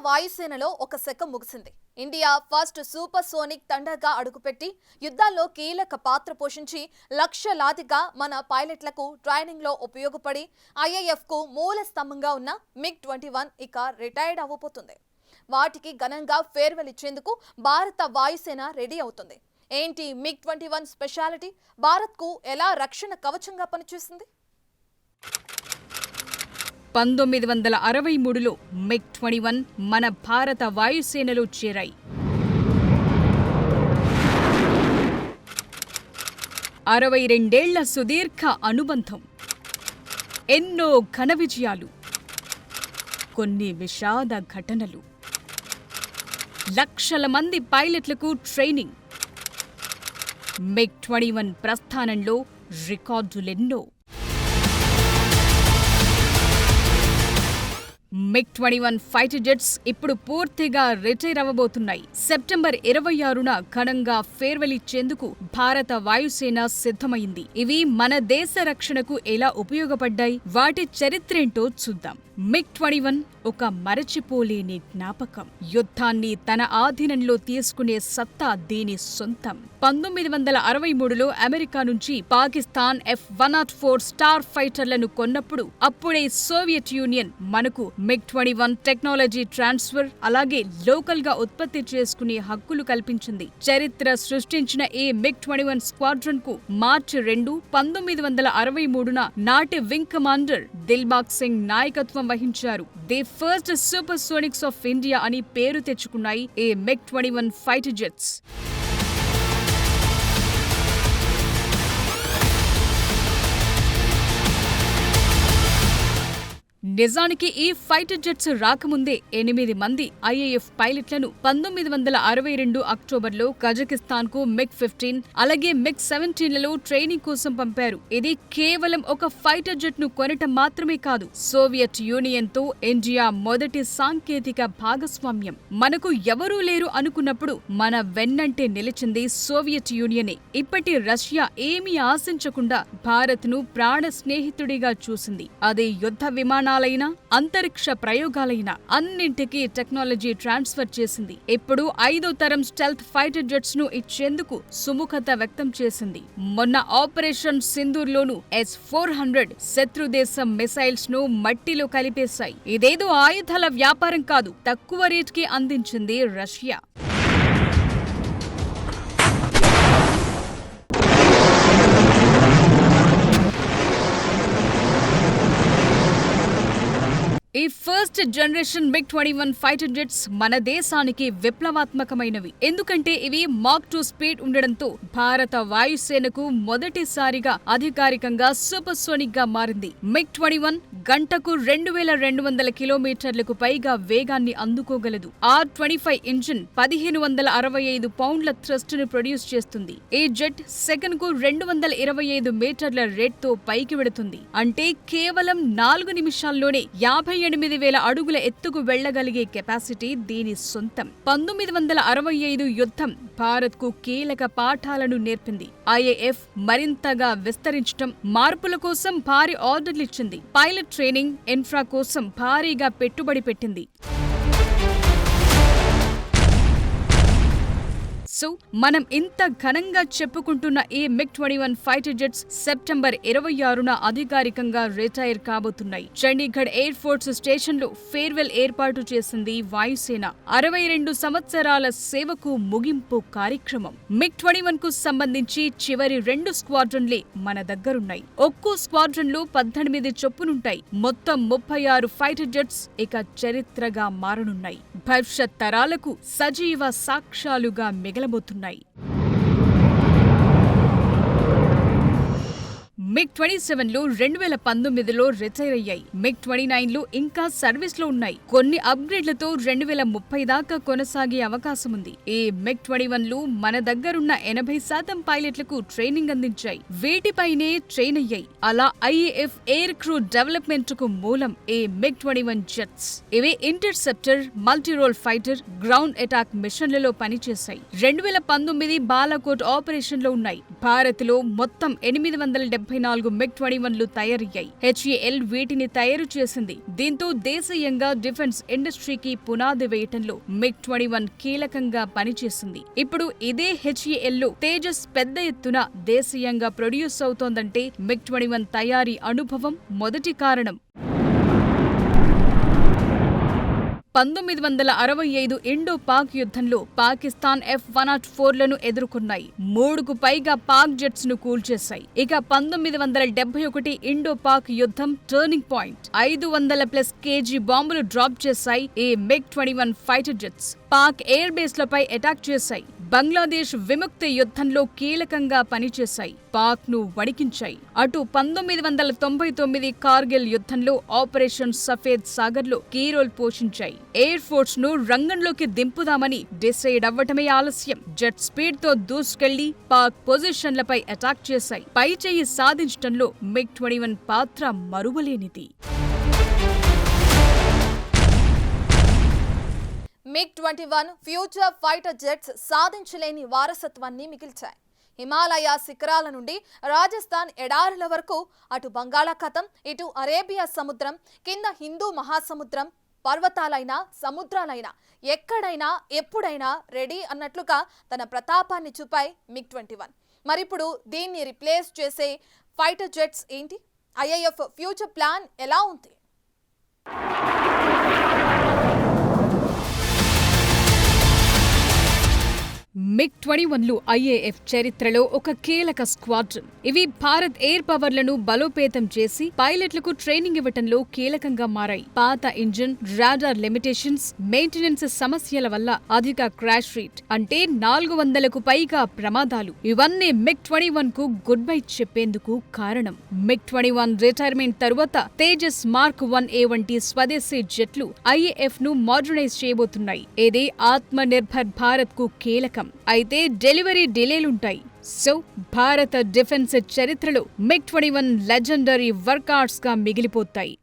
వాయుసేనలో ఒక శకం ముగిసింది. ఇండియా ఫస్ట్ సూపర్ సోనిక్ థండర్గా అడుగుపెట్టి యుద్ధాల్లో కీలక పాత్ర పోషించి లక్షలాదిగా మన పైలట్లకు ట్రైనింగ్లో ఉపయోగపడి ఐఏఎఫ్కు మూల స్తంభంగా ఉన్న MiG-21 ఇక రిటైర్డ్ అవ్వబోతుంది. వాటికి ఘనంగా ఫేర్వెల్ ఇచ్చేందుకు భారత వాయుసేన రెడీ అవుతుంది. ఏంటి MiG-21 స్పెషాలిటీ? భారత్కు ఎలా రక్షణ కవచంగా పనిచేస్తుంది? 1963లో MiG-21 మన భారత వాయుసేనలో చేరాయి. 62 సుదీర్ఘ అనుబంధం, ఎన్నో ఘన విజయాలు, కొన్ని విషాద ఘటనలు, లక్షల మంది పైలట్లకు ట్రైనింగ్. MiG-21 ప్రస్థానంలో రికార్డులెన్నో. MiG-21 ఫైటర్ జెట్స్ ఇప్పుడు పూర్తిగా రిటైర్ అవ్వబోతున్నాయి. సెప్టెంబర్ 26న ఘనంగా ఫేర్వెల్ ఇచ్చేందుకు భారత వాయుసేన సిద్ధమైంది. ఇవి మన దేశ రక్షణకు ఎలా ఉపయోగపడ్డాయి, వాటి చరిత్రేంటో చూద్దాం. MiG-21 ఒక మరచిపోలేని జ్ఞాపకం. యుద్ధాన్ని తన ఆధీనంలో తీసుకునే సత్తా దీని సొంతం. 1963లో అమెరికా నుంచి పాకిస్తాన్ F-104 స్టార్ ఫైటర్లను కొన్నప్పుడు అప్పుడే సోవియట్ యూనియన్ మనకు MiG-21 టెక్నాలజీ ట్రాన్స్ఫర్, అలాగే లోకల్ గా ఉత్పత్తి చేసుకునే హక్కులు కల్పించింది. చరిత్ర సృష్టించిన ఈ MiG-21 స్క్వాడ్రన్ కు మార్చి 2, 1963న నాటి వింగ్ కమాండర్ దిల్బాగ్ సింగ్ నాయకత్వం వహించారు. The first supersonics of India అని పేరు తెచ్చుకున్నాయి ఈ MiG-21 ఫైటర్ జెట్స్. నిజానికి ఈ ఫైటర్ జెట్స్ రాకముందే 8 మంది ఐఏఎఫ్ పైలట్లను 1962 అక్టోబర్లో కజకిస్తాన్ కు MiG-15 అలాగే MiG-17లలో ట్రైనింగ్ కోసం పంపారు. ఇది కేవలం ఒక ఫైటర్ జెట్ ను కొనటం మాత్రమే కాదు, సోవియట్ యూనియన్ తో ఇండియా మొదటి సాంకేతిక భాగస్వామ్యం. మనకు ఎవరూ లేరు అనుకున్నప్పుడు మన వెన్నంటే నిలిచింది సోవియట్ యూనియనే. ఇప్పటి రష్యా ఏమీ ఆశించకుండా భారత్ ను ప్రాణ స్నేహితుడిగా చూసింది. అది యుద్ధ విమానాల అంతరిక్ష ప్రయోగాలైన అన్నింటికీ టెక్నాలజీ ట్రాన్స్ఫర్ చేసింది. ఇప్పుడు 5వ తరం స్టెల్త్ ఫైటర్ జెట్స్ ను ఇచ్చేందుకు సుముఖత వ్యక్తం చేసింది. మొన్న ఆపరేషన్ సింధూర్లోనూ S-400 శత్రుదేశం మిసైల్స్ ను మట్టిలో కలిపేశాయి. ఇదేదో ఆయుధాల వ్యాపారం కాదు, తక్కువ రేట్కి అందించింది రష్యా. ఈ first generation MiG-21 fighter jets మన దేశానికి విప్లవాత్మకమైనవి. ఎందుకంటే ఇవి మాక్ 2 స్పీడ్ ఉండడంతో భారత వాయుసేనకు మొదటిసారిగా అధికారికంగా సూపర్ సోనిక్ గా మారింది. MiG-21 గంటకు 2200 కిలోమీటర్లకు పైగా వేగాన్ని అందుకోగలదు. R-25 ఇంజిన్ 1565 పౌండ్ల థ్రస్ట్ ను ప్రొడ్యూస్ చేస్తుంది. ఈ జెట్ సెకనుకు 225 మీటర్ల రేట్ తో పైకి వెడుతుంది. అంటే కేవలం 4 నిమిషాల్లోనే 58,000 అడుగుల ఎత్తుకు వెళ్లగలిగే కెపాసిటీ దీని సొంతం. 1965 యుద్ధం భారత్ కు కీలక పాఠాలను నేర్పింది. ఐఏఎఫ్ మరింతగా విస్తరించటం, మార్పుల కోసం భారీ ఆర్డర్లిచ్చింది. పైలట్ ట్రైనింగ్, ఇన్ఫ్రా కోసం భారీగా పెట్టుబడి పెట్టింది. సో మనం ఇంత ఘనంగా చెప్పుకుంటున్న ఈ MiG-21 ఫైటర్ జెట్స్ సెప్టెంబర్ 26న అధికారికంగా రిటైర్ కాబోతున్నాయి. చండీగఢ్ ఎయిర్ ఫోర్స్ స్టేషన్ లో ఫేర్వెల్ ఏర్పాటు చేసింది వాయుసేన. 62 సంవత్సరాల సేవకు ముగింపు కార్యక్రమం. MiG-21 కు సంబంధించి చివరి 2 స్క్వాడ్రన్లే మన దగ్గరున్నాయి. ఒక్కో స్క్వాడ్రన్ లో 18 చొప్పునుంటాయి. మొత్తం 36 ఫైటర్ జెట్స్ ఇక చరిత్రగా మారనున్నాయి. భవిష్యత్ తరాలకు సజీవ సాక్ష్యాలుగా మిగలబోతున్నాయి. MiG-27లు 2019లో రిటైర్ అయ్యాయి. MiG-29లు ఇంకా సర్వీస్లో ఉన్నాయి. కొన్ని అప్గ్రేడ్లతో 2030 దాకా కొనసాగే అవకాశముంది. ఈ MiG-21లు మన దగ్గరున్న 80% పైలట్లకు ట్రైనింగ్ అందించాయి. వీటిపైనే ట్రైన్ అయ్యాయి. అలా ఐఏఎఫ్ ఎయిర్ క్రూ డెవలప్మెంట్ కు మూలం ఈ MiG-21 జెట్స్. ఇవి interceptor, multirole fighter, ground attack మిషన్లలో పనిచేశాయి. 2019 బాలాకోట్ ఆపరేషన్లో ఉన్నాయి. భారత్లో మొత్తం 874 MiG-21లు తయారయ్యాయి. HAL వీటిని తయారు చేసింది. దీంతో దేశీయంగా డిఫెన్స్ ఇండస్ట్రీకి పునాది వేయటంలో MiG-21 కీలకంగా పనిచేసింది. ఇప్పుడు ఇదే HALలో తేజస్ పెద్ద ఎత్తున దేశీయంగా ప్రొడ్యూస్ అవుతోందంటే MiG-21 తయారీ అనుభవం మొదటి కారణం. 1965 ఇండో-పాక్ యుద్ధంలో పాకిస్తాన్ F-104లను ఎదుర్కొన్నాయి. 3కు పైగా పాక్ జెట్స్ ను కూల్చేశాయి. ఇక 1971 ఇండో-పాక్ యుద్ధం టర్నింగ్ పాయింట్. 500+ kg బాంబులు డ్రాప్ చేశాయి ఈ MiG-21 fighter jets. Pak air బేస్లపై అటాక్ చేశాయి. బంగ్లాదేశ్ విముక్తి యుద్ధంలో కీలకంగా పనిచేశాయి. పాక్ ను వణికించాయి. అటు 1999 కార్గిల్ యుద్ధంలో ఆపరేషన్ సఫేద్ సాగర్ లో కీ రోల్ పోషించాయి. ఎయిర్ ఫోర్స్ ను రంగంలోకి దింపుదామని డిసైడ్ అవ్వటమే ఆలస్యం. జెట్ స్పీడ్ తో దూసుకెళ్లి పాక్ పొజిషన్లపై అటాక్ చేశాయి. పై చేయి సాధించటంలో MiG-21 పాత్ర మరువలేనిది. MiG-21 ఫ్యూచర్ ఫైటర్ జెట్స్ సాధించలేని వారసత్వాన్ని మిగిల్చాయి. హిమాలయ శిఖరాల నుండి రాజస్థాన్ ఎడారుల వరకు, అటు బంగాళాఖాతం, ఇటు అరేబియా సముద్రం, కింద హిందూ మహాసముద్రం, పర్వతాలైనా సముద్రాలైనా ఎక్కడైనా ఎప్పుడైనా రెడీ అన్నట్లుగా తన ప్రతాపాన్ని చూపాయి MiG-21. మరిప్పుడు దీన్ని రిప్లేస్ చేసే ఫైటర్ జెట్స్ ఏంటి? IAF ఫ్యూచర్ ప్లాన్ ఎలా ఉంది? MiG-21లు IAF చరిత్రలో ఒక కీలక స్క్వాడ్రన్. ఇవి భారత్ ఎయిర్ పవర్లను బలోపేతం చేసి పైలట్లకు ట్రైనింగ్ ఇవ్వటంలో కీలకంగా మారాయి. పాత ఇంజిన్, రాడార్ లిమిటేషన్స్, మెయింటెనెన్స్ సమస్యల వల్ల అధిక క్రాష్ రేట్, అంటే 400కు పైగా ప్రమాదాలు, ఇవన్నీ MiG-21కు గుడ్ బై చెప్పేందుకు కారణం. MiG-21 రిటైర్మెంట్ తరువాత తేజస్ మార్క్ 1A వంటి స్వదేశీ జెట్లు IAF ను మోడర్నైజ్ చేయబోతున్నాయి. ఇది ఆత్మ నిర్భర్ భారత్ కు కీలకం. అయితే డెలివరీ డిలేలుంటాయి. సో భారత డిఫెన్స్ చరిత్రలో MiG-21 లెజెండరీ వర్కౌట్స్ గా మిగిలిపోతాయి.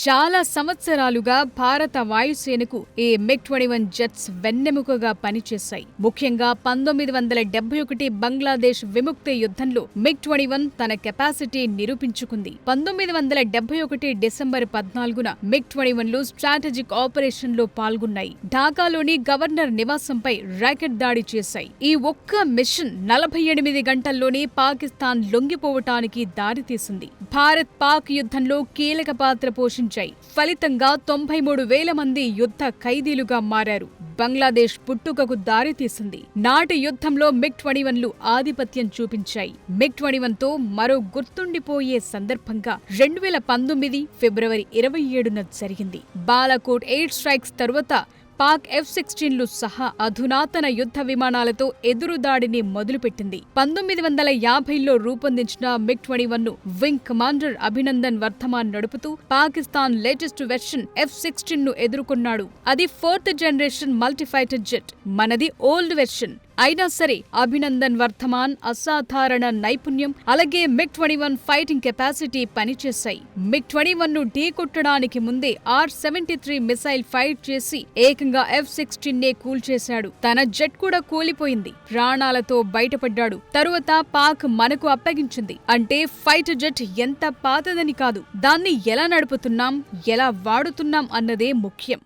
చాలా సంవత్సరాలుగా భారత వాయుసేనకు ఈ MiG-21 జెట్స్ వెన్నెముకగా పనిచేశాయి. ముఖ్యంగా 1971 బంగ్లాదేశ్ విముక్తి యుద్ధంలో MiG-21 తన కెపాసిటీ నిరూపించుకుంది. 1971 డిసెంబర్ 14న MiG-21లు స్ట్రాటజిక్ ఆపరేషన్ లో పాల్గొన్నాయి. ఢాకాలోని గవర్నర్ నివాసంపై రాకెట్ దాడి చేశాయి. ఈ ఒక్క మిషన్ 48 గంటల్లోనే పాకిస్తాన్ లొంగిపోవటానికి దారితీసింది. భారత్ పాక్ యుద్ధంలో కీలక పాత్ర పోషించాయి. ఫలితంగా 93,000 మంది యుద్ధ ఖైదీలుగా మారారు. బంగ్లాదేశ్ పుట్టుకకు దారితీసింది. నాటి యుద్ధంలో MiG-21లు ఆధిపత్యం చూపించాయి. MiG-21తో మరో గుర్తుండిపోయే సందర్భంగా 2019 ఫిబ్రవరి 27న జరిగింది. బాలాకోట్ ఎయిర్ స్ట్రైక్స్ తరువాత పాక్ F-16లు సహా అధునాతన యుద్ధ విమానాలతో ఎదురుదాడిని మొదలుపెట్టింది. 1950లో రూపొందించిన MiG-21ను వింగ్ కమాండర్ అభినందన్ వర్ధమాన్ నడుపుతూ పాకిస్తాన్ లేటెస్ట్ వెర్షన్ F-16ను ఎదుర్కొన్నాడు. అది 4th జనరేషన్ మల్టీఫైటర్ జెట్. మనది ఓల్డ్ వెర్షన్. అయినా సరే అభినందన్ వర్ధమాన్ అసాధారణ నైపుణ్యం, అలాగే MiG-21 ఫైటింగ్ కెపాసిటీ పనిచేశాయి. MiG-21ను ఢీకొట్టడానికి ముందే R-73 మిసైల్ ఫైర్ చేసి ఏకంగా F-16నే కూల్చేశాడు. తన జెట్ కూడా కూలిపోయింది. ప్రాణాలతో బయటపడ్డాడు. తరువాత పాక్ మనకు అప్పగించింది. అంటే ఫైటర్ జెట్ ఎంత పాతదని కాదు, దాన్ని ఎలా నడుపుతున్నాం, ఎలా వాడుతున్నాం అన్నదే ముఖ్యం.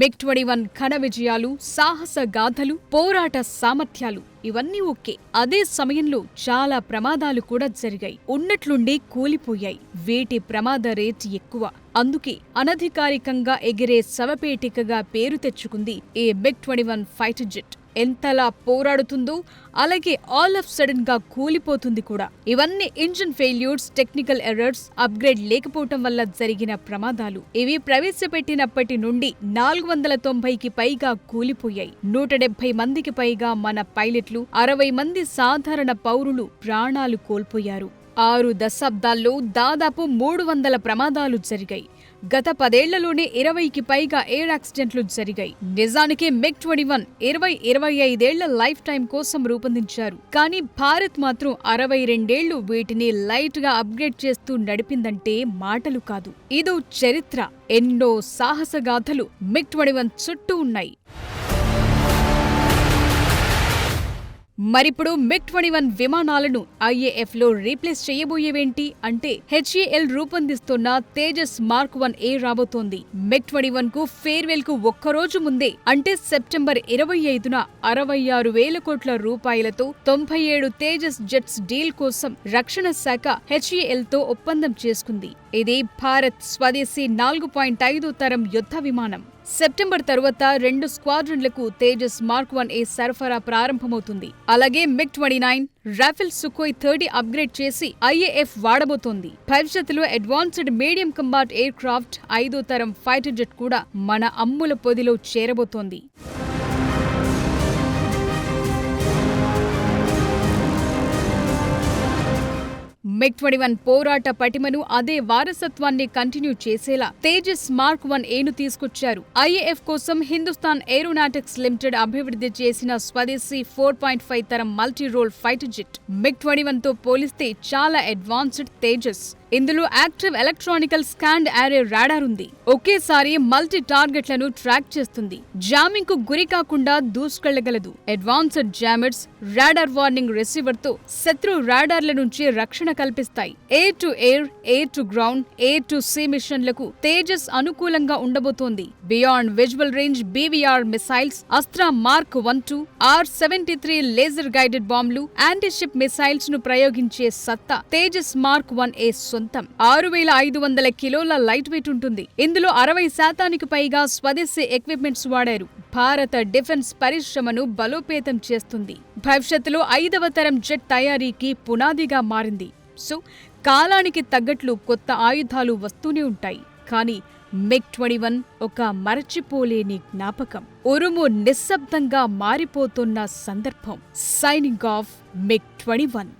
MiG-21 ఘన విజయాలు, సాహస గాథలు, పోరాట సామర్థ్యాలు ఇవన్నీ ఓకే. అదే సమయంలో చాలా ప్రమాదాలు కూడా జరిగాయి. ఉన్నట్లుండి కూలిపోయాయి. వీటి ప్రమాద రేట్ ఎక్కువ. అందుకే అనధికారికంగా ఎగిరే శవపేటికగా పేరు తెచ్చుకుంది ఈ MiG-21 ఫైటర్ జెట్. ఎంతలా పోరాడుతుందో అలాగే ఆల్ ఆఫ్ సడన్ గా కూలిపోతుంది కూడా. ఇవన్నీ engine failures, technical errors, upgrade లేకపోవటం వల్ల జరిగిన ప్రమాదాలు. ఇవి ప్రవేశపెట్టినప్పటి నుండి 490కి పైగా కూలిపోయాయి. 170 మందికి పైగా మన పైలట్లు, 60 మంది సాధారణ పౌరులు ప్రాణాలు కోల్పోయారు. 6 దశాబ్దాల్లో దాదాపు 300 ప్రమాదాలు జరిగాయి. గత 10 ఏళ్లలోనే 20కి పైగా ఎయిర్ యాక్సిడెంట్లు జరిగాయి. నిజానికి MiG-21 20-25 ఏళ్ల లైఫ్ టైం కోసం రూపొందించారు. కానీ భారత్ మాత్రం 62 ఏళ్లు వీటిని లైట్ గా అప్గ్రేడ్ చేస్తూ నడిపిందంటే మాటలు కాదు. ఇదో చరిత్ర. ఎన్నో సాహసగాథలు MiG-21 చుట్టూ ఉన్నాయి. మరిప్పుడు MiG-21 విమానాలను IAF లో రీప్లేస్ చేయబోయేవేంటి అంటే HAL రూపొందిస్తున్న తేజస్ మార్క్ 1A రాబోతోంది. MiG-21 కు ఫేర్వెల్ కు ఒక్కరోజు ముందే అంటే సెప్టెంబర్ 25న 66,000 కోట్ల రూపాయలతో 97 తేజస్ జెట్స్ డీల్ కోసం రక్షణ శాఖ HAL తో ఒప్పందం చేసుకుంది. ఇది భారత్ స్వదేశీ 4.5 తరం యుద్ధ విమానం. సెప్టెంబర్ తరువాత 2 స్క్వాడ్రన్లకు తేజస్ మార్క్ 1A సరఫరా ప్రారంభమవుతుంది. అలాగే MiG-29, రాఫెల్ సుఖోయ్ 30 అప్గ్రేడ్ చేసి IAF వాడబోతోంది. భవిష్యత్తులో advanced medium combat air craft 5వ తరం ఫైటర్ జెట్ కూడా మన అమ్ముల పొదిలో చేరబోతోంది. MiG-21 పోరాట పటిమను అదే వారసత్వాన్ని కంటిన్యూ చేసేలా తేజస్ మార్క్ 1Aను తీసుకొచ్చారు. IAF కోసం హిందుస్థాన్ ఏరోనాటిక్స్ లిమిటెడ్ అభివృద్ధి చేసిన స్వదేశీ 4.5 తరం మల్టీ రోల్ ఫైటర్ జెట్. MiG-21తో పోలిస్తే చాలా అడ్వాన్స్డ్ తేజస్. ఇందులో యాక్టివ్ ఎలక్ట్రానికల్ స్కాండ్ యారే రాడార్ ఉంది. ఒకేసారి మల్టీ టార్గెట్లను ట్రాక్ చేస్తుంది. జామింగ్ కు గురి కాకుండా దూసుకెళ్లగలదు. Advanced jammers, radar warning receiver తో శత్రు రాడార్ల నుంచి రక్షణ కల్పిస్తాయి. Air to air, air to ground, air to sea మిషన్లకు తేజస్ అనుకూలంగా ఉండబోతోంది. Beyond visual range BVR missiles, Astra mark 1-2, R-73 laser guided బాంబులు, యాంటీషిప్ మిసైల్స్ ను ప్రయోగించే సత్తా తేజస్ మార్క్ 1A 6,500 కిలోల లైట్ వెయిట్ ఉంటుంది. ఇందులో 60% పైగా స్వదేశీ ఎక్విప్మెంట్స్ వాడారు. భారత డిఫెన్స్ పరిశ్రమను బలోపేతం చేస్తుంది. భవిష్యత్తులో 5వ తరం జెట్ తయారీకి పునాదిగా మారింది. సో కాలానికి తగ్గట్లు కొత్త ఆయుధాలు వస్తూనే ఉంటాయి. కానీ MiG-21 ఒక మరచిపోలేని జ్ఞాపకం. ఉరుము నిశ్శబ్దంగా మారిపోతున్న సందర్భం. Signing off MiG-21.